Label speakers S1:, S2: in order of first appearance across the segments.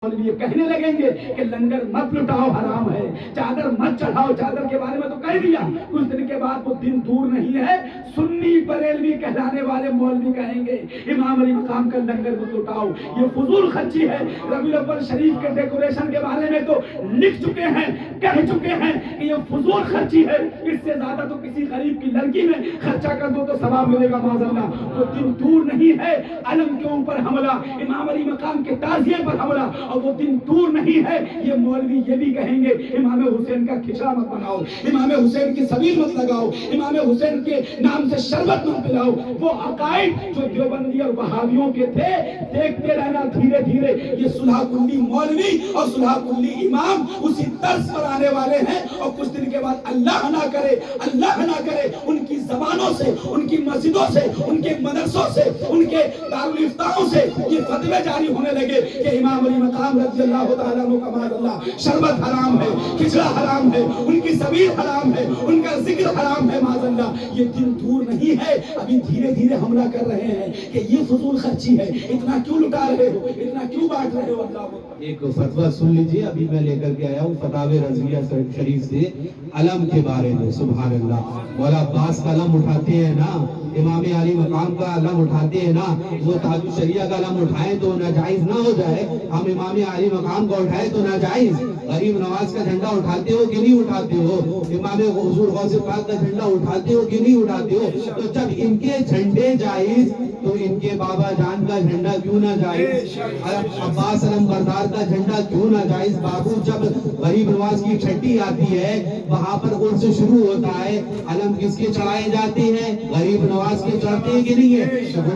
S1: ये कहने लगेंगे कि लंगर मत लुटाओ हराम है, चादर मत चढ़ाओ, चादर के बारे में तो कह दिया। कुछ दिन के बाद वो दिन दूर नहीं है, सुन्नी बरेलवी कहलाने वाले मौलवी कहेंगे इमाम अली मकाम का लंगर मत लुटाओ, ये फजूल खर्ची है। रबीउल अव्वल शरीफ के डेकोरेशन के बारे में तो लिख चुके हैं, कह चुके हैं कि ये फजूल खर्ची है, इससे ज्यादा तो किसी गरीब की लड़की में खर्चा कर दो तो सवाब मिलेगा माज़अल्लाह। वो दिन दूर नहीं है, अलम के ऊपर हमला, इमाम अली मकाम के ताज़िये पर हमला, और वो दिन दूर नहीं है। ये मौलवी ये भी कहेंगे इमाम हुसैन का खिचड़ा मत बनाओ, इमाम हुसैन की सबील मत लगाओ, इमाम हुसैन के नाम से शरबत मत पिलाओ। वो अकाइद जो देवबंदी और वहाबियों के थे, देखते रहना धीरे धीरे ये सुलह कुल्ली मौलवी और सुलह कुल्ली इमाम उसी तर्ज पर आने वाले हैं। और कुछ दिन के बाद अल्लाह ना करे, अल्लाह ना करे, उनकी जबानों से, उनकी मस्जिदों से, उनके मदरसों से, उनके दारुल इफ्ताओं से ये फतवे जारी होने लगे कि इमाम अली मकाम रज़ियल्लाहु ताला अन्हु का माज़अल्लाह शरबत हराम है, खिचड़ा हराम है, उनकी सबील हराम है, उनका जिक्र हराम है माज़अल्लाह। ये दिन दूर नहीं है, अभी धीरे धीरे हमला कर रहे हैं कि ये फजूल खर्ची है, इतना क्यों लुटा रहे हो, इतना क्यों बांट रहे हो। अल्लाह
S2: एक फतवा सुन लीजिए, अभी मैं लेकर के आया हूँ फतावे रज़विया शरीफ से अलम के बारे में। सुभान अल्लाह, मौला अब्बास का अलम उठाते हैं ना, इमाम अली मकाम का अलम उठाते हैं ना, वो ताजुल शरिया का अलम उठाएं तो नाजायज ना हो जाए, हम इमाम अली मकाम का उठाए तो नाजायज। गरीब नवाज का झंडा उठाते हो कि नहीं उठाते हो, इमाम हुजूर गौसे पाक का झंडा उठाते हो कि नहीं उठाते हो। तो जब इनके झंडे जायज तो इनके बाबा जान का झंडा क्यों ना जायज, अब्बास अलम बरदार का झंडा क्यों ना जायज। बाबू जब गरीब नवाज की छठी आती है वहां पर उर्स शुरू होता है, अलम किसके चढ़ाए जाते हैं, गरीब नवाज के चढ़ते हैं कि नहीं है।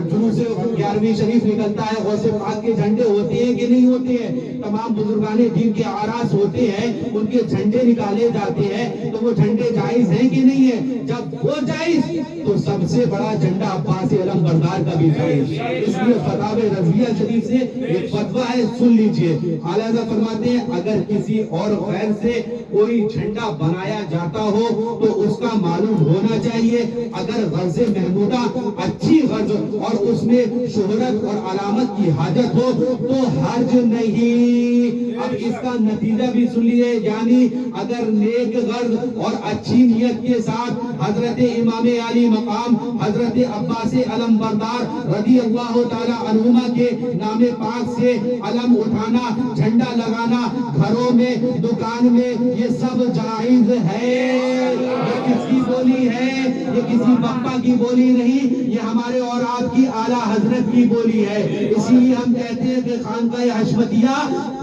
S2: जुलूस से 11वीं शरीफ निकलता है, गौसे पाक के झंडे होते हैं कि नहीं होते हैं। तमाम बुजुर्गाने दीन के आरास होते हैं, उनके झंडे निकाले जाते हैं, तो वो झंडे जायज हैं कि नहीं है। जब वो जायज तो सबसे बड़ा झंडा अब्बास अलम बरदार का भी जायज। इसलिए फतावे रज़विया शरीफ से एक फतवा है, सुन लीजिए। आला हज़रत फरमाते हैं अगर किसी और गैर से कोई झंडा बनाया जाता हो तो उसका मालूम होना चाहिए। अगर गर्ज़े महमूदा अच्छी गर्ज और उसमें शोहरत और अलामत की हाजत हो तो हर्ज नहीं। अब इसका नतीजा भी सुन लीजिए, यानी अगर नेक गर्ज और अच्छी नियत के साथ हजरत इमाम अली मकाम हजरत अब्बास अलम बरदार रज़ी अल्लाह ताला अन्हुमा के नामे पाक से अलम उठाना, झंडा लगाना घरों में, दुकान में, ये सब जायज है। ये किसकी बोली है, ये किसी बप्पा की बोली नहीं, ये हमारे और आपकी आला हजरत की बोली है। इसीलिए हम कहते हैं कि खानकाए हशमतिया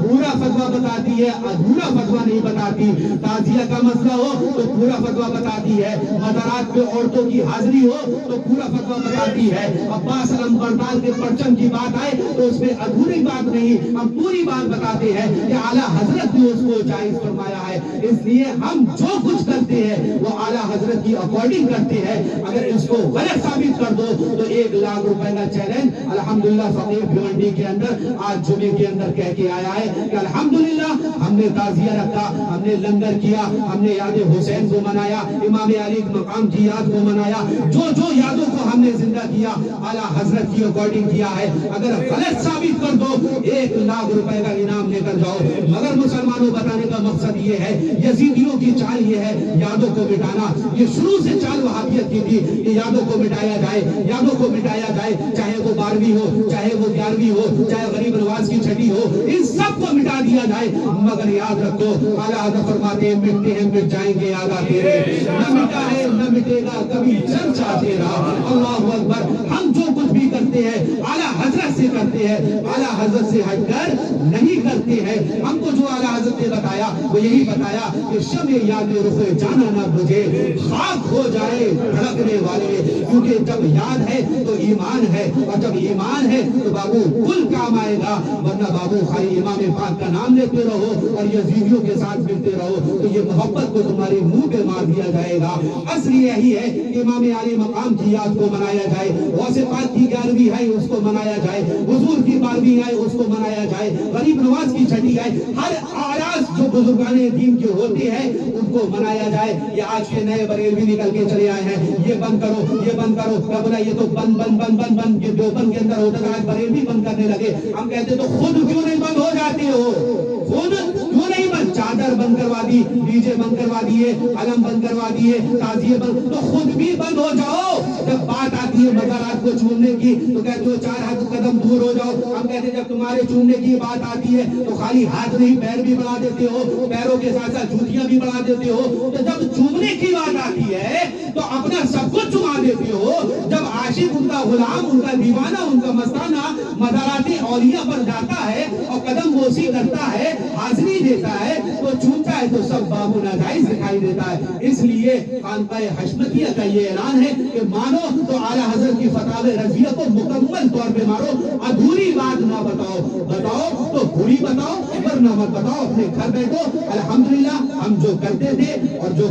S2: पूरा फतवा बताती है, अधूरा फतवा नहीं बताती। ताजिया का मसला हो तो पूरा फतवा बताती है, मज़ारात पे औरतों की हाजिरी हो तो पूरा फतवा बताती है। अब्बास अलम बरदार के परचम की बात आए तो उसमें अधूरी बात नहीं, हम पूरी बात बताते हैं कि आला हजरत ने उसको जायज फरमाया है। इसलिए हम जो कुछ करते हैं वो आला हजरत की अकॉर्डिंग करते हैं। अगर इसको गलत साबित कर दो तो 1 लाख रुपए का चैलेंज अल्हम्दुलिल्लाह फकीर भिवंडी के अंदर आज जुमे के अंदर कह के आया है कि अल्हम्दुलिल्लाह हमने ताजिया रखा, हमने लंगर किया, हमने याद हुसैन को मनाया, इमाम अली मकाम की याद को मनाया, जो जो यादों को हमने जिंदा किया आला हजरत की अकॉर्डिंग किया है। अगर गलत साबित कर दो 1 लाख रुपए का इनाम लेकर जाओ। मगर मुसलमानों बताने का मकसद ये है, यजीदियों की चाल ये है यादों को मिटाना। ये शुरू से चाल वहाबियत की थी कि यादों को मिटाया जाए, यादों को मिटाया जाए, चाहे वो 12वीं हो, चाहे वो 11वीं हो, चाहे गरीब नवाज की छठी हो, इन सब को मिटा दिया जाए। मगर याद रखो आला हज़रत फरमाते हैं मिटते हैं मिट जाएंगे आला तेरे, न मिटा है न मिटेगा कभी चर्चा तेरा। अल्लाहु अकबर। हम जो कुछ भी करते हैं आला हजरत से करते हैं, आला हजरत से हटकर नहीं करते हैं। हमको जो आला हजरत ने बताया वो यही बताया कि शमे याद रुखे जाना ना बुझे, खाक हो जाए धड़कने वाले। क्योंकि जब याद है तो ईमान है, और जब ईमान है तो बाबू कुल काम आएगा। वरना बाबू खाली इमाम पाक का नाम लेते रहो और यजीदियों के साथ मिलते रहो तो ये मोहब्बत को तुम्हारे मुंह पे मार दिया जाएगा। असली यही है कि इमाम अली मकाम की याद को मनाया जाए, गौसे पाक की 11वीं है उसको मनाया जाए, हुजूर की 12वीं है उसको मनाया जाए, गरीब नवाज की की छठी आए, हर आरास जो बुजुर्गाने दीन के होते हैं उनको मनाया जाए। ये आज के नए बरेलवी निकल के चले आए हैं, ये बंद करो, ये बंद करो, क्या बोला, ये तो बंद बंद बंद बंद बंद, ये देवबंद के अंदर होता था, आज बरेलवी बंद करने लगे। हम कहते तो खुद क्यों नहीं बंद हो जाते हो, खुद क्यों नहीं बंद? चादर बंद करवा दी, डीजे बंद करवा दिए, अलम बंद करवा दिए, ताजिए बंद, तो खुद भी बंद हो जाओ। जब बात आती है मज़ारात को चूमने की तो कहते हो 4 हाथ कदम दूर हो जाओ। हम कहते हैं जब तुम्हारे चूमने की बात आती है तो खाली हाथ नहीं पैर भी बढ़ा देते हो, पैरों के साथ साथ जूतियां भी बढ़ा देते हो। तो जब चूमने की बात आती है तो अपना सब कुछ चुमा देते हो। जब आशिक, उनका गुलाम, उनका दीवाना, उनका मस्ताना मज़ाराती औलिया पर जाता है और कदम बोसी करता है, हाजिरी देता है, तो चूमता है तो सब बाबू नाजायज दिखाई देता है। इसलिए खानकाए हशमतिया का ये ऐलान है कि मानो तो आला हजरत की फतावे रज़िया को मुकम्मल तौर पे मारो, अधूरी बात ना बताओ, बताओ तो पूरी बताओ, वरना मत बताओ, अपने घर बैठो। अल्हम्दुलिल्लाह हम जो करते थे और जो